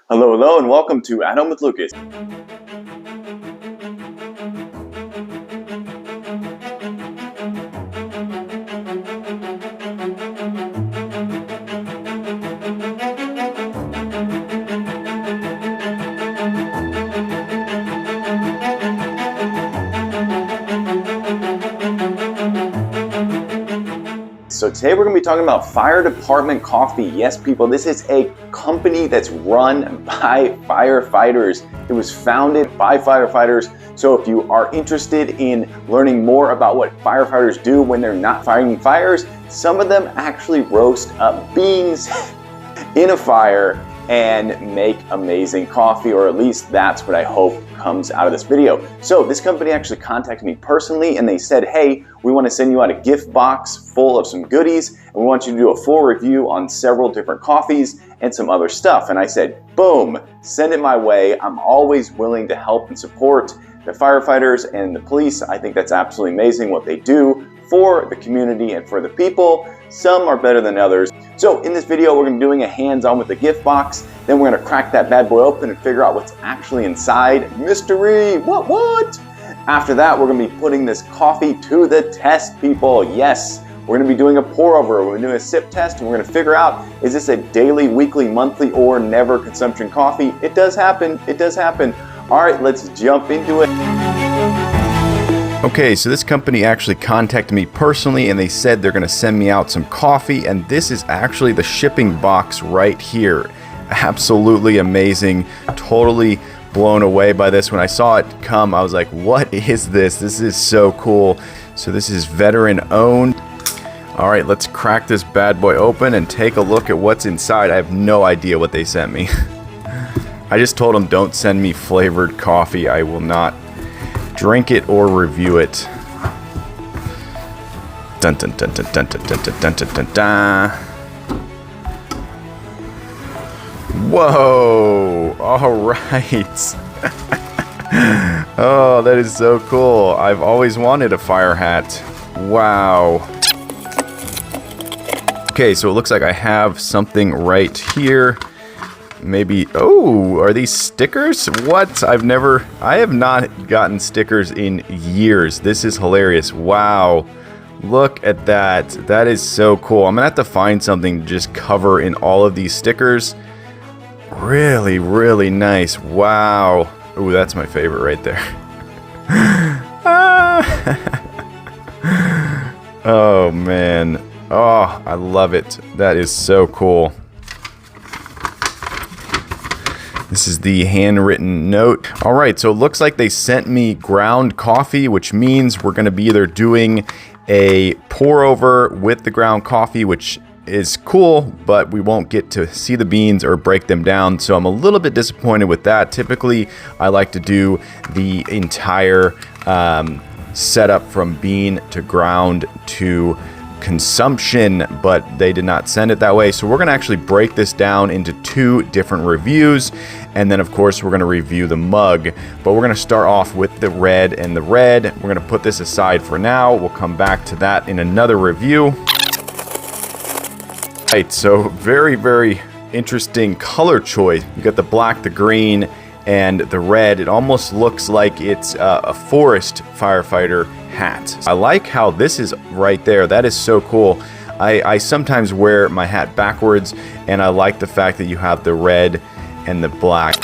Hello, hello, and welcome to At Home with Lucas. So today we're going to be talking about Fire Department Coffee. Yes, people, this is a company that's run by firefighters. It was founded by firefighters. So if you are interested in learning more about what firefighters do when they're not fighting fires, some of them actually roast up beans in a fire and make amazing coffee, or at least that's what I hope comes out of this video. So this company actually contacted me personally and they said, hey, we want to send you out a gift box full of some goodies and we want you to do a full review on several different coffees and some other stuff. And I said, boom, send it my way. I'm always willing to help and support the firefighters and the police. I think that's absolutely amazing what they do for the community and for the people. Some are better than others. So in this video, we're going to be doing a hands-on with the gift box. Then we're going to crack that bad boy open and figure out what's actually inside. Mystery, what? After that, we're going to be putting this coffee to the test, people. Yes, we're going to be doing a pour over. We're going to do a sip test and we're going to figure out, is this a daily, weekly, monthly, or never consumption coffee? It does happen. It does happen. All right, let's jump into it. Okay, so this company actually contacted me personally and they said they're going to send me out some coffee, and this is actually the shipping box right here. Absolutely amazing. Totally blown away by this. When I saw it come, I was like, what is this? This is so cool. So this is veteran owned. All right, let's crack this bad boy open and take a look at what's inside. I have no idea what they sent me. I just told them don't send me flavored coffee. I will not drink it or review it. Dun dun dun dun dun dun dun dun dun dun dun. Whoa! All right. Oh, that is so cool. I've always wanted a fire hat. Wow. Okay, so it looks like I have something right here. Maybe, oh, are these stickers? What? I have not gotten stickers in years. This is hilarious. Wow. Look at that. That is so cool. I'm gonna have to find something to just cover in all of these stickers. Really, really nice. Wow. Ooh, that's my favorite right there. Oh, man. Oh, I love it. That is so cool. This is the handwritten note. All right, so it looks like they sent me ground coffee, which means we're going to be either doing a pour over with the ground coffee, which is cool, but we won't get to see the beans or break them down. So I'm a little bit disappointed with that. Typically, I like to do the entire setup from bean to ground to consumption, but they did not send it that way. So we're going to actually break this down into two different reviews, and then of course we're going to review the mug. But we're going to start off with the red, and the red, we're going to put this aside for now. We'll come back to that in another review. Right, so very, very interesting color choice. You got the black, the green, and the red. It almost looks like it's a forest firefighter hat. I like how this is right there. That is so cool. I sometimes wear my hat backwards, and I like the fact that you have the red and the black.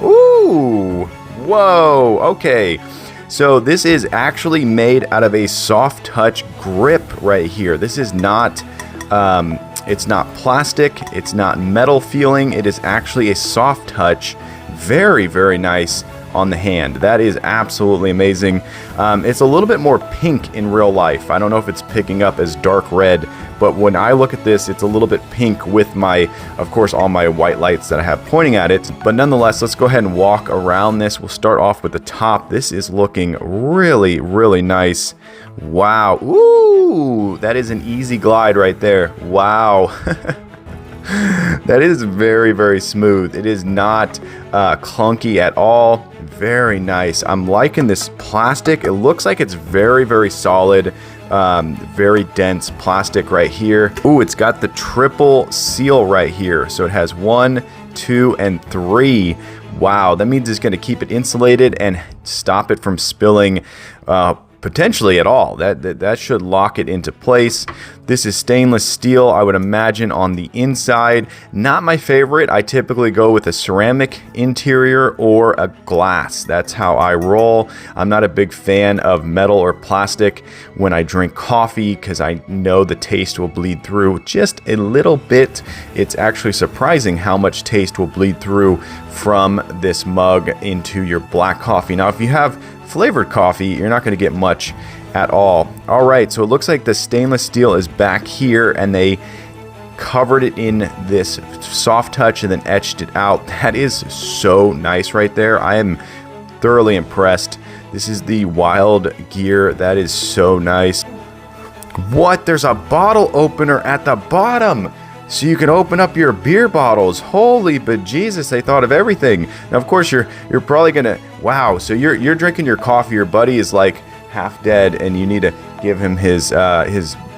Ooh, whoa, okay. So this is actually made out of a soft touch grip right here. This is not, it's not plastic, it's not metal feeling. It is actually a soft touch. Very, very nice on the hand. That is absolutely amazing. It's a little bit more pink in real life. I don't know if it's picking up as dark red, but when I look at this, it's a little bit pink with my, of course, all my white lights that I have pointing at it. But nonetheless, let's go ahead and walk around this. We'll start off with the top. This is looking really, really nice. Wow. Ooh, that is an easy glide right there. Wow. That is very, very smooth. It is not clunky at all. Very nice. I'm liking this plastic. It looks like it's very, very solid. Very dense plastic right here. Ooh, it's got the triple seal right here. So it has 1, 2, and 3. Wow, that means it's going to keep it insulated and stop it from spilling potentially at all. That should lock it into place. This is stainless steel, I would imagine, on the inside. Not my favorite. I typically go with a ceramic interior or a glass. That's how I roll. I'm not a big fan of metal or plastic when I drink coffee because I know the taste will bleed through just a little bit. It's actually surprising how much taste will bleed through from this mug into your black coffee. Now, if you have flavored coffee, you're not going to get much at all. All right, so it looks like the stainless steel is back here and they covered it in this soft touch and then etched it out. That is so nice right there. I am thoroughly impressed. This is the Wild Gear. That is so nice. What? There's a bottle opener at the bottom, so you can open up your beer bottles. Holy bejesus, they thought of everything. Now, of course, you're probably gonna, wow, so you're drinking your coffee, your buddy is like half dead, and you need to give him his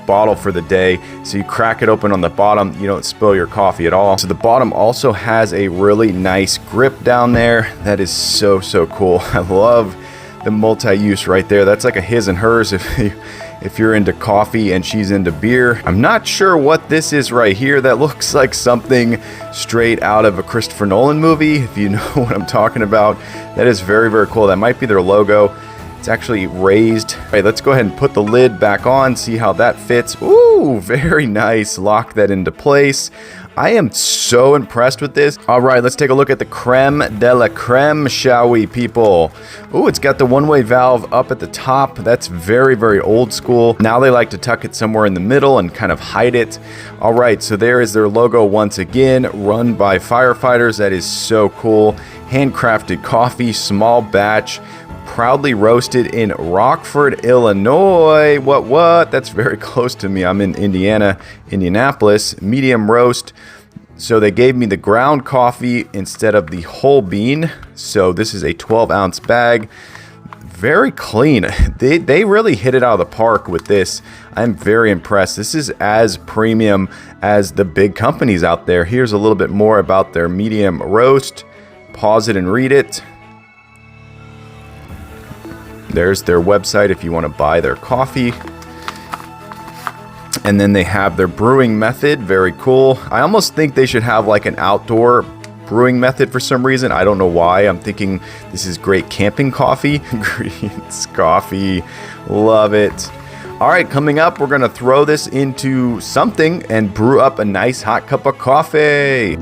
bottle for the day. So you crack it open on the bottom, you don't spill your coffee at all. So the bottom also has a really nice grip down there. That is so cool. I love the multi-use right there. That's like a his and hers if you're into coffee and she's into beer. I'm not sure what this is right here. That looks like something straight out of a Christopher Nolan movie, if you know what I'm talking about. That is very cool. That might be their logo. It's actually raised. All right, let's go ahead and put the lid back on, see how that fits. Ooh, very nice. Lock that into place. I am so impressed with this. All right, let's take a look at the creme de la creme, shall we, people? Ooh, it's got the one-way valve up at the top. That's very old school. Now they like to tuck it somewhere in the middle and kind of hide it. All right, so there is their logo once again, run by firefighters. That is so cool. Handcrafted coffee, small batch, proudly roasted in Rockford, Illinois. What? That's very close to me. I'm in Indianapolis. Medium roast. So they gave me the ground coffee instead of the whole bean. So this is a 12-ounce bag. Very clean. They really hit it out of the park with this. I'm very impressed. This is as premium as the big companies out there. Here's a little bit more about their medium roast. Pause it and read it. There's their website if you want to buy their coffee. And then they have their brewing method. Very cool. I almost think they should have like an outdoor brewing method for some reason. I don't know why. I'm thinking this is great camping coffee. Greens coffee. Love it. All right, coming up, we're going to throw this into something and brew up a nice hot cup of coffee.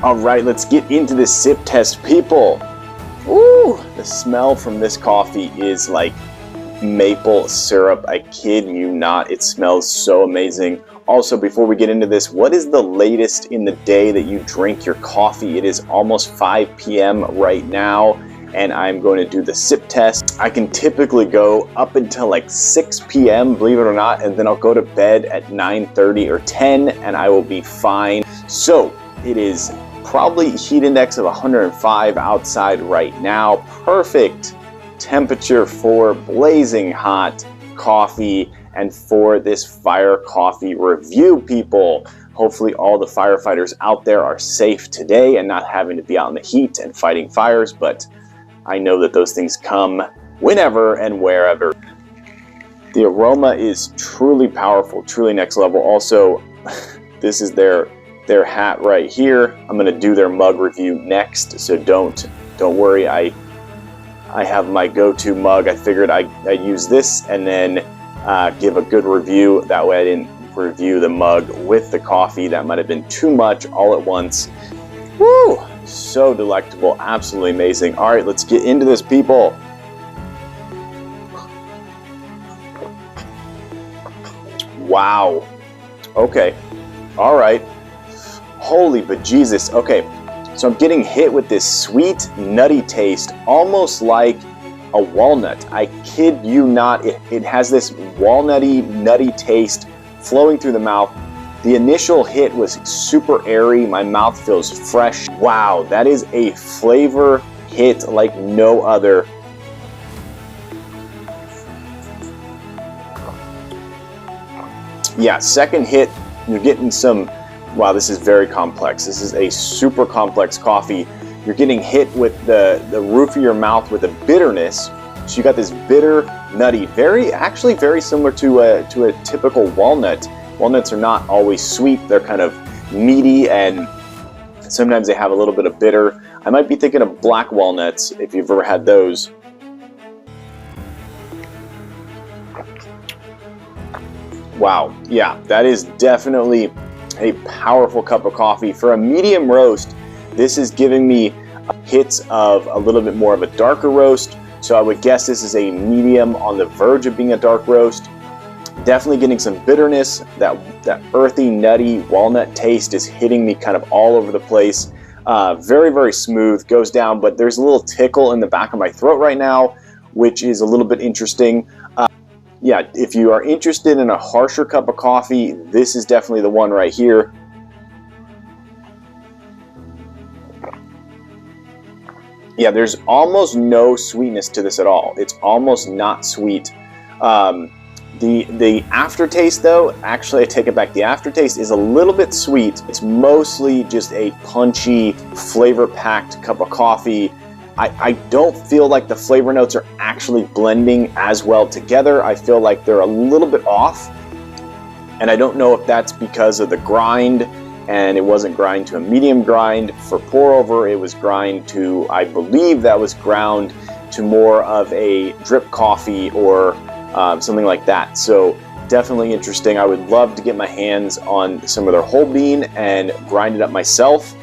All right, let's get into the sip test, people. Ooh, the smell from this coffee is like maple syrup. I kid you not. It smells so amazing. Also, before we get into this, what is the latest in the day that you drink your coffee? It is almost 5 p.m. right now, and I'm going to do the sip test. I can typically go up until like 6 p.m., believe it or not, and then I'll go to bed at 9:30 or 10, and I will be fine. So it is probably heat index of 105 outside right now. Perfect temperature for blazing hot coffee. and for this fire coffee review, people. Hopefully all the firefighters out there are safe today and not having to be out in the heat and fighting fires, but I know that those things come whenever and wherever. The aroma is truly powerful, truly next level. Also, this is their hat right here. I'm gonna do their mug review next, so don't worry. I have my go-to mug. I figured I'd use this and then give a good review. That way I didn't review the mug with the coffee. That might have been too much all at once. Woo! So delectable, absolutely amazing. All right, let's get into this, people. Wow. Okay. All right. Holy bejesus. Okay. So I'm getting hit with this sweet, nutty taste, almost like a walnut. I kid you not. It has this walnutty, nutty taste flowing through the mouth. The initial hit was super airy. My mouth feels fresh. Wow, that is a flavor hit like no other. Yeah, second hit, you're getting some, wow, this is very complex. This is a super complex coffee. You're getting hit with the roof of your mouth with a bitterness. So you got this bitter, nutty, actually very similar to a typical walnut. Walnuts are not always sweet. They're kind of meaty and sometimes they have a little bit of bitter. I might be thinking of black walnuts if you've ever had those. Wow, yeah, that is definitely a powerful cup of coffee. For a medium roast, this is giving me hits of a little bit more of a darker roast. So I would guess this is a medium on the verge of being a dark roast. Definitely getting some bitterness. That earthy, nutty walnut taste is hitting me kind of all over the place. Very, very smooth, goes down, but there's a little tickle in the back of my throat right now, which is a little bit interesting. Yeah, if you are interested in a harsher cup of coffee, this is definitely the one right here. Yeah, there's almost no sweetness to this at all. It's almost not sweet. The aftertaste, though, actually I take it back. The aftertaste is a little bit sweet. It's mostly just a punchy, flavor-packed cup of coffee. I don't feel like the flavor notes are actually blending as well together. I feel like they're a little bit off. And I don't know if that's because of the grind, and it wasn't grind to a medium grind. For pour over, it was grind to, I believe that was ground to more of a drip coffee or something like that. So definitely interesting. I would love to get my hands on some of their whole bean and grind it up myself.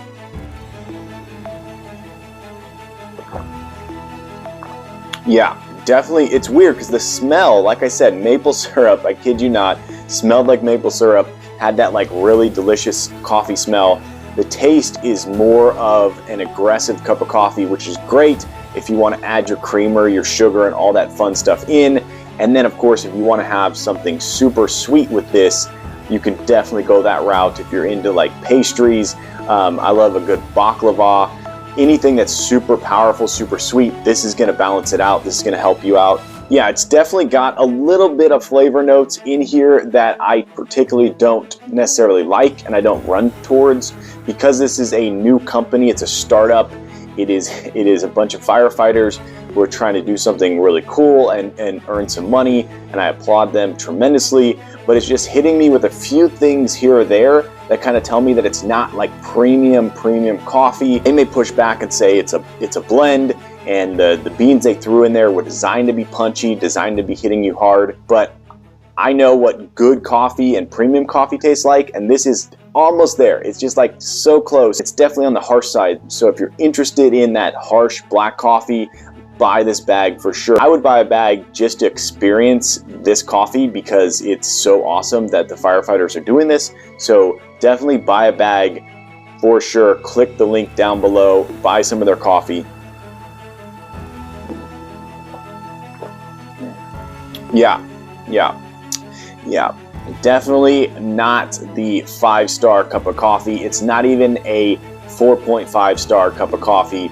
Yeah, definitely. It's weird because the smell, like I said, maple syrup, I kid you not, smelled like maple syrup, had that like really delicious coffee smell. The taste is more of an aggressive cup of coffee, which is great if you want to add your creamer, your sugar, and all that fun stuff in. And then, of course, if you want to have something super sweet with this, you can definitely go that route if you're into like pastries. I love a good baklava. Anything that's super powerful, super sweet, this is going to balance it out. This is going to help you out. Yeah, it's definitely got a little bit of flavor notes in here that I particularly don't necessarily like and I don't run towards. Because this is a new company, it's a startup, it is a bunch of firefighters who are trying to do something really cool and earn some money, and I applaud them tremendously. But it's just hitting me with a few things here or there that kind of tell me that it's not like premium coffee. They may push back and say it's a blend, and the beans they threw in there were designed to be punchy, designed to be hitting you hard. But I know what good coffee and premium coffee tastes like, and this is almost there. It's just like so close. It's definitely on the harsh side. So if you're interested in that harsh black coffee, buy this bag for sure. I would buy a bag just to experience this coffee because it's so awesome that the firefighters are doing this. So definitely buy a bag for sure. Click the link down below, buy some of their coffee. Yeah. Definitely not the 5-star cup of coffee. It's not even a 4.5-star cup of coffee.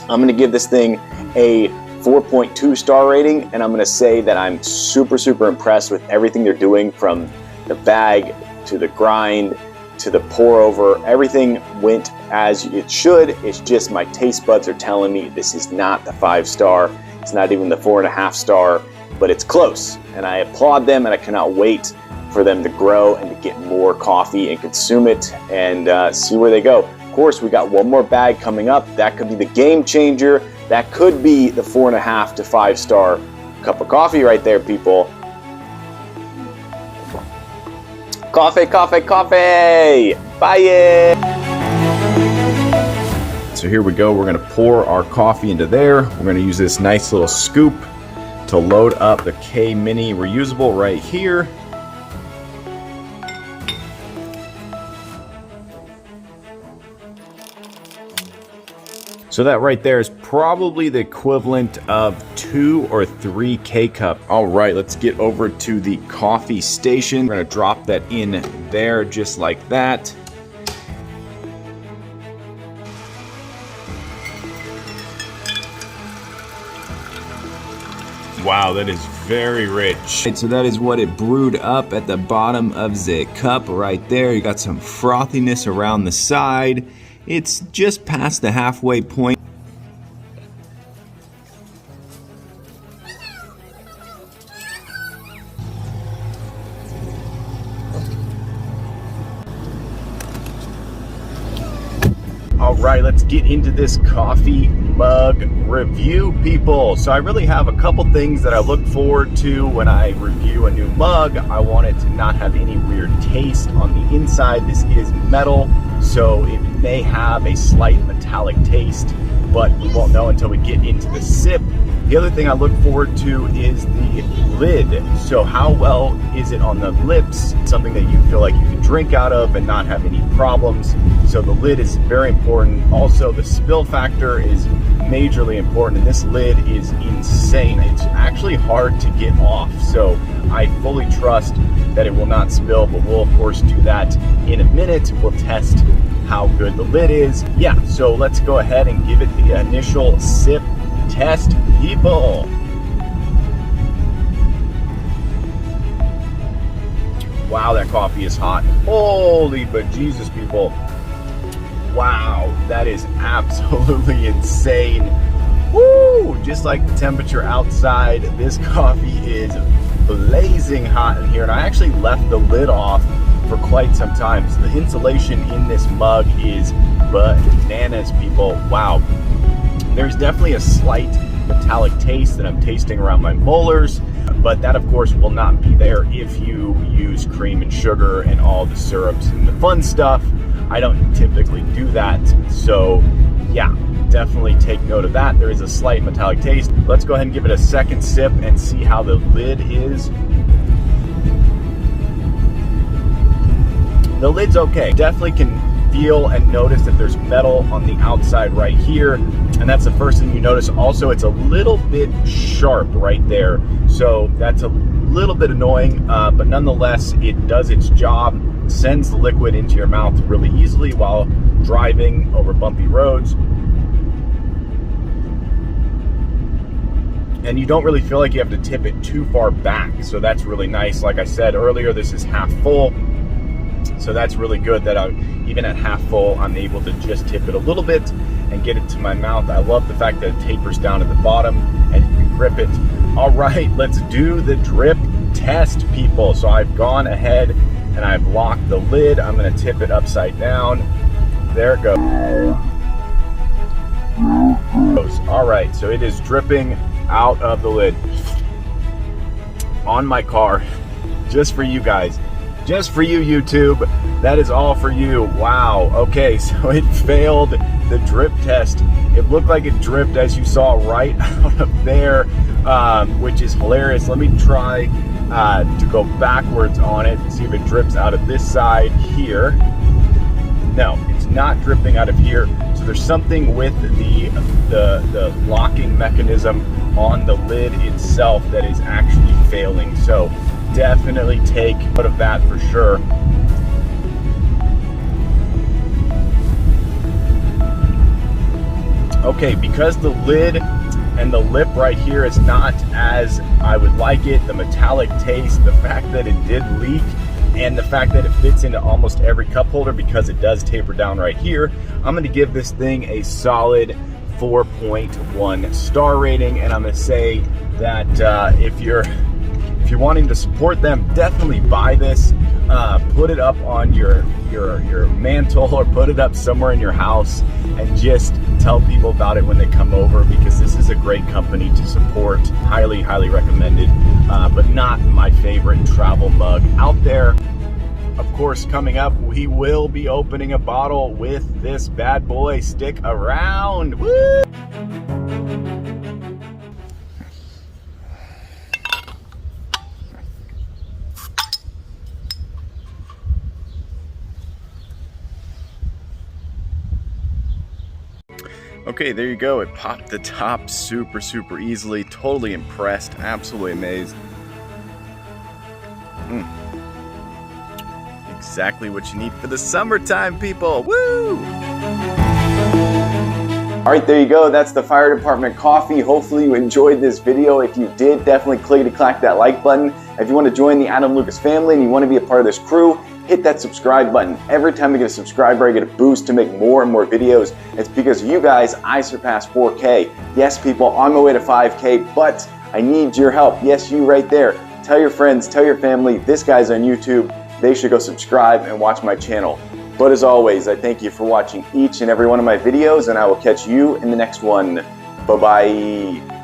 I'm gonna give this thing a 4.2 star rating, and I'm gonna say that I'm super, super impressed with everything they're doing, from the bag to the grind to the pour over. Everything went as it should. It's just my taste buds are telling me this is not the 5-star. It's not even the 4.5 star, but it's close. And I applaud them, and I cannot wait for them to grow and to get more coffee and consume it and see where they go. Of course, we got one more bag coming up. That could be the game changer. That could be the 4.5 to 5-star cup of coffee right there, people. Coffee, coffee, coffee! Buy it! So here we go. We're going to pour our coffee into there. We're going to use this nice little scoop to load up the K Mini reusable right here. So that right there is probably the equivalent of 2 or 3 K-cup. All right, let's get over to the coffee station. We're gonna drop that in there just like that. Wow, that is very rich. Right, so that is what it brewed up at the bottom of the cup right there. You got some frothiness around the side. It's just past the halfway point. All right, let's get into this coffee mug review, people. So I really have a couple things that I look forward to when I review a new mug. I want it to not have any weird taste on the inside. This is metal, so it may have a slight metallic taste, but we won't know until we get into the sip. The other thing I look forward to is the lid. So how well is it on the lips? Something that you feel like you can drink out of and not have any problems. So the lid is very important. Also, the spill factor is majorly important, and this lid is insane. It's actually hard to get off. So I fully trust that it will not spill, but we'll of course do that in a minute. We'll test how good the lid is. Yeah, so let's go ahead and give it the initial sip test, people. Wow, that coffee is hot. Holy bejesus, people. Wow, that is absolutely insane. Woo! Just like the temperature outside, this coffee is blazing hot in here, and I actually left the lid off for quite some time. So the insulation in this mug is bananas, people. Wow. There's definitely a slight metallic taste that I'm tasting around my molars, but that of course will not be there if you use cream and sugar and all the syrups and the fun stuff. I don't typically do that, so yeah, definitely take note of that. There is a slight metallic taste. Let's go ahead and give it a second sip and see how the lid is. The lid's okay. Definitely can feel and notice that there's metal on the outside right here, and that's the first thing you notice. Also, it's a little bit sharp right there, so that's a little bit annoying, but nonetheless it does its job. Sends the liquid into your mouth really easily while driving over bumpy roads, and you don't really feel like you have to tip it too far back, so that's really nice. Like I said earlier, this is half full, so that's really good that even at half full, I'm able to just tip it a little bit and get it to my mouth. I love the fact that it tapers down at the bottom and you can grip it. All right, let's do the drip test, people. So I've gone ahead and I've locked the lid. I'm gonna tip it upside down. There it goes. All right, so it is dripping out of the lid on my car, just for you guys. Just for you, YouTube. That is all for you. Wow. Okay, so it failed the drip test. It looked like it dripped, as you saw, right out of there, which is hilarious. Let me try to go backwards on it and see if it drips out of this side here. No, it's not dripping out of here. So there's something with the locking mechanism on the lid itself that is actually failing. So definitely take note of that for sure. Okay, because the lid And the lip right here is not as I would like it. The metallic taste, the fact that it did leak, and the fact that it fits into almost every cup holder because it does taper down right here. I'm gonna give this thing a solid 4.1 star rating, and I'm gonna say that if you're wanting to support them, definitely buy this. Put it up on your mantle, or put it up somewhere in your house, and just tell people about it when they come over, because this is a great company to support. Highly, highly recommended, but not my favorite travel mug out there. Of course, coming up, we will be opening a bottle with this bad boy. Stick around. Woo! Okay, there you go. It popped the top super, super easily. Totally impressed. Absolutely amazed. Exactly what you need for the summertime, people. Woo! All right, there you go. That's the Fire Department coffee. Hopefully you enjoyed this video. If you did, definitely click that like button. If you want to join the Adam Lucas family and you want to be a part of this crew, hit that subscribe button. Every time I get a subscriber, I get a boost to make more and more videos. It's because of you guys I surpassed 4K. Yes, people, on my way to 5K, but I need your help. Yes, you right there. Tell your friends, tell your family, this guy's on YouTube. They should go subscribe and watch my channel. But as always, I thank you for watching each and every one of my videos, and I will catch you in the next one. Bye-bye.